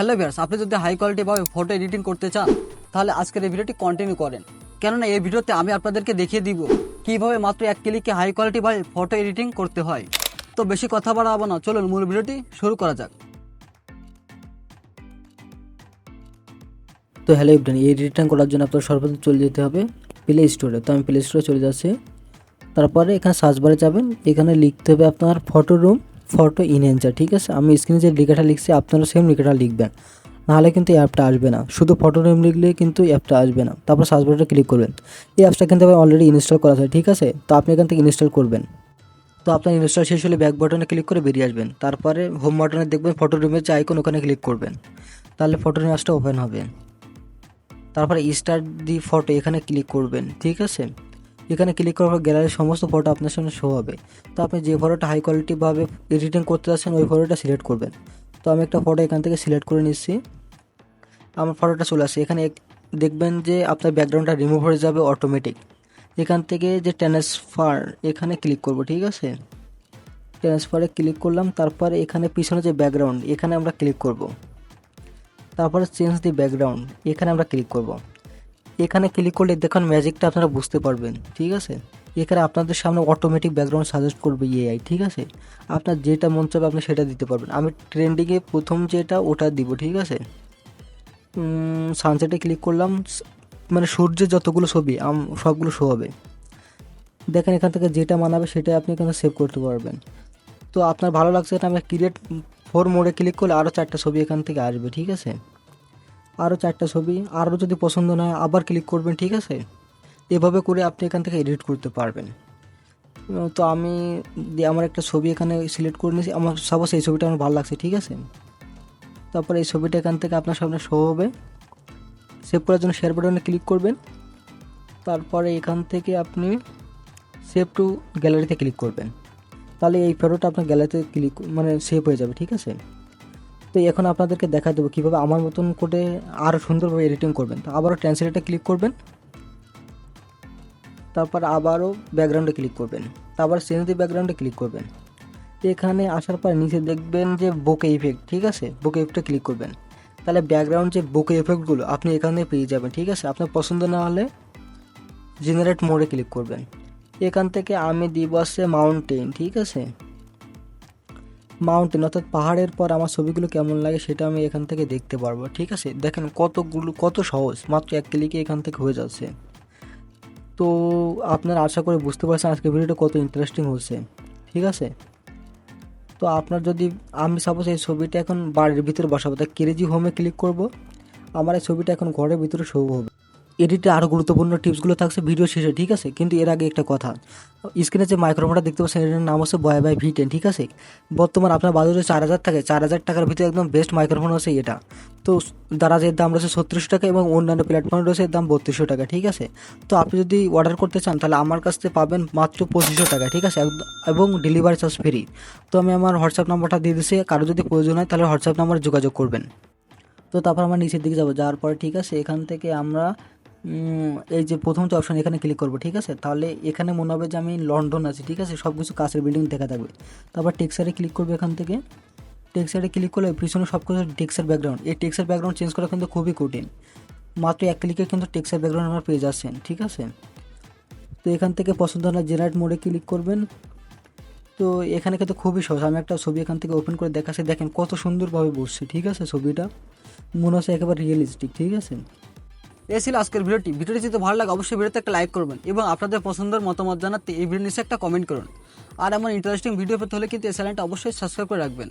Hello viewers, আপনি যদি high quality ভাবে ফটো এডিটিং করতে চান তাহলে আজকের এই ভিডিওটি কন্টিনিউ করেন, কেননা এই ভিডিওতে আমি আপনাদেরকে দেখিয়ে দিব কিভাবে মাত্র এক ক্লিকে হাই কোয়ালিটি ভাবে ফটো এডিটিং করতে হয়। তো বেশি কথা বাড়াবো না, চলুন মূল ভিডিওটি শুরু করা যাক। তো হ্যালো এভরিওয়ান, এই এডিটিং করার জন্য আপনার সর্বপ্রথম চলে যেতে হবে প্লে স্টোরে। তো আমি প্লে স্টোরে চলে যাচ্ছি। তারপরে এখানে সার্চ বারে যাবেন, এখানে লিখতে হবে আপনার ফটো রুম ফটো ইনহ্যান্সার। ঠিক আছে, আমি স্ক্রিনে যে লেখাটা লিখছি আপনারা সেম লেখাটা লিখবেন, নাহলে কিন্তু এই অ্যাপটা আসবে না। শুধু ফটো রুম লিখলে কিন্তু অ্যাপটা আসবে না। তারপর সার্চ বারে ক্লিক করবেন। এই অ্যাপসটা কিন্তু অলরেডি ইনস্টল করা আছে, ঠিক আছে। তো আপনি এখান থেকে ইনস্টল করবেন। তো আপনার ইনস্টল শেষ হলে ব্যাক বাটনে ক্লিক করে বেরিয়ে আসবেন। তারপরে হোম বাটনে দেখবেন ফটো রুমের যে আইকন, ওখানে ক্লিক করবেন। তাহলে ফটো রুম অ্যাপসটা ওপেন হবে। তারপরে স্টার্ট দি ফটো এখানে ক্লিক করবেন, ঠিক আছে। এখানে ক্লিক করার পর গ্যালারির সমস্ত ফটো আপনার সামনে শো হবে। তো আপনি যে ফটোটা হাই কোয়ালিটিভাবে এডিটিং করতে যাচ্ছেন ওই ফটোটা সিলেক্ট করবেন। তো আমি একটা ফটো এখান থেকে সিলেক্ট করে নিচ্ছি। আমার ফটোটা চলে আসছে। এখানে দেখবেন যে আপনার ব্যাকগ্রাউন্ডটা রিমুভ হয়ে যাবে অটোমেটিক। এখান থেকে যে ট্রান্সফার এখানে ক্লিক করব, ঠিক আছে। ট্রান্সফারে ক্লিক করলাম। তারপরে এখানে পিছনে যে ব্যাকগ্রাউন্ড এখানে আমরা ক্লিক করব। তারপরে চেঞ্জ দি ব্যাকগ্রাউন্ড এখানে আমরা ক্লিক করব। এখানে ক্লিক করলে দেখুন ম্যাজিকটা আপনারা বুঝতে পারবেন, ঠিক আছে। এখানে আপনাদের সামনে অটোমেটিক ব্যাকগ্রাউন্ড সাজেস্ট করবে এআই, ঠিক আছে। আপনার যেটা মন চাবে আপনি সেটা দিতে পারবেন। আমি ট্রেন্ডিংয়ে প্রথম যেটা ওটা দিব, ঠিক আছে। সানসেটে ক্লিক করলাম, মানে সূর্যের যতগুলো ছবি সবগুলো শো হবে। দেখেন এখান থেকে যেটা মানাবে সেটা আপনি এখানে সেভ করতে পারবেন। তো আপনার ভালো লাগছে এটা আমি ক্রিয়েট 4 মোডে ক্লিক করলে আরও 4টা ছবি এখান থেকে আসবে, ঠিক আছে। আরও 4টা ছবি, আরও যদি পছন্দ না হয় আবার ক্লিক করবেন, ঠিক আছে। এভাবে করে আপনি এখান থেকে এডিট করতে পারবেন। তো আমি আমার একটা ছবি এখানে সিলেক্ট করে নিয়েছি। আমার সাপোজ এই ছবিটা আমার ভালো লাগছে, ঠিক আছে। তারপরে এই ছবিটা এখান থেকে আপনার সামনে শো হবে। সেভ করার জন্য শেয়ার বাটনে ক্লিক করবেন। তারপরে এখান থেকে আপনি সেভ টু গ্যালারিতে ক্লিক করবেন। তাহলে এই ফটোটা আপনার গ্যালারিতে সেভ হয়ে যাবে, ঠিক আছে। তো এখন আপনাদেরকে দেখা দেবো কীভাবে আমার মতন করে আরও সুন্দরভাবে এডিটিং করবেন। তো আবারও ট্রান্সলেটে ক্লিক করবেন। তারপর আবারও ব্যাকগ্রাউন্ডে ক্লিক করবেন। তারপর চেঞ্জ দি ব্যাকগ্রাউন্ডে ক্লিক করবেন। এখানে আসার পর নিচে দেখবেন যে বোকে ইফেক্ট, ঠিক আছে। বোকে ইফেক্টে ক্লিক করবেন। তাহলে ব্যাকগ্রাউন্ড যে বোকে ইফেক্টগুলো আপনি এখানে পেয়ে যাবেন, ঠিক আছে। আপনার পছন্দ না হলে জেনারেট মোডে ক্লিক করবেন। এখান থেকে আমি দিব আছে মাউন্টেন, ঠিক আছে। মাউন্টেন অর্থাৎ পাহাড়ের পর আমার ছবিগুলো কেমন লাগে সেটা আমি এখান থেকে দেখতে পারবো, ঠিক আছে। দেখেন কত সহজ, মাত্র এক ক্লিকে এখান থেকে হয়ে যাচ্ছে। তো আপনারা আশা করে বুঝতে পারছেন আজকের ভিডিওটা কত ইন্টারেস্টিং হচ্ছে, ঠিক আছে। তো আপনার যদি আমি সাপোজ এই ছবিটা এখন বাড়ির ভিতরে বসাবো, তাই ক্রেজি হোমে ক্লিক করব। আমার এই ছবিটা এখন ঘরের ভিতরে শো হবে। এডিটে আরও গুরুত্বপূর্ণ টিপসগুলো থাকছে ভিডিও শেষে, ঠিক আছে। কিন্তু এর আগে একটা কথা, স্ক্রিনে যে মাইক্রোফোনটা দেখতে পাচ্ছেন এটার নাম হচ্ছে বয় বাই V10, ঠিক আছে। বর্তমান আপনার বাজারে 4000 থাকে, 4000 টাকার ভিতরে একদম বেস্ট মাইক্রোফোন হচ্ছে এটা। তো দারাজের দাম রয়েছে 3600 টাকা এবং অন্যান্য প্ল্যাটফর্মে রয়েছে দাম 3200 টাকা, ঠিক আছে। তো আপনি যদি অর্ডার করতে চান তাহলে আমার কাছ থেকে পাবেন মাত্র 2500 টাকা, ঠিক আছে, এবং ডেলিভারি চার্জ ফ্রি। তো আমি আমার হোয়াটসঅ্যাপ নাম্বারটা দিয়ে দিচ্ছি, কারো যদি প্রয়োজন হয় তাহলে হোয়াটসঅ্যাপ নাম্বারে যোগাযোগ করবেন। তো তারপর আমরা নিচের দিকে যাওয়ার পরে, ঠিক আছে, এখান থেকে আমরা এই যে প্রথম যে অপশন এখানে ক্লিক করবো, ঠিক আছে। তাহলে এখানে মনে হবে যে আমি লন্ডন আছি, ঠিক আছে, সব কিছু কাছের বিল্ডিং দেখা থাকবে। তারপর টেক্সচারে ক্লিক করবো। এখান থেকে টেক্সচারে ক্লিক করলে পিছনে সব কিছু টেক্সচার ব্যাকগ্রাউন্ড, এই টেক্সচার ব্যাকগ্রাউন্ড চেঞ্জ করা কিন্তু খুবই কঠিন। মাত্র এক ক্লিকে কিন্তু টেক্সচার ব্যাকগ্রাউন্ড আমরা পেয়ে যাচ্ছেন, ঠিক আছে। তো এখান থেকে পছন্দ না জেনারেট মোডে ক্লিক করবেন। তো এখানে কিন্তু খুবই সহজ। আমি একটা ছবি এখান থেকে ওপেন করে দেখাচ্ছি, দেখেন কত সুন্দরভাবে বসছে, ঠিক আছে। ছবিটা মনে হচ্ছে একেবারে রিয়েলিস্টিক, ঠিক আছে। এই ছিল আজকের ভিডিওটি যদি ভালো লাগে অবশ্যই ভিডিওতে একটা লাইক করবেন এবং আপনাদের পছন্দের মতামত জানাতে এই ভিডিও নিচে একটা কমেন্ট করুন। আর এমন ইন্টারেস্টিং ভিডিও পেতে হলে কিন্তু এই চ্যানেলটা অবশ্যই সাবস্ক্রাইব করে রাখবেন।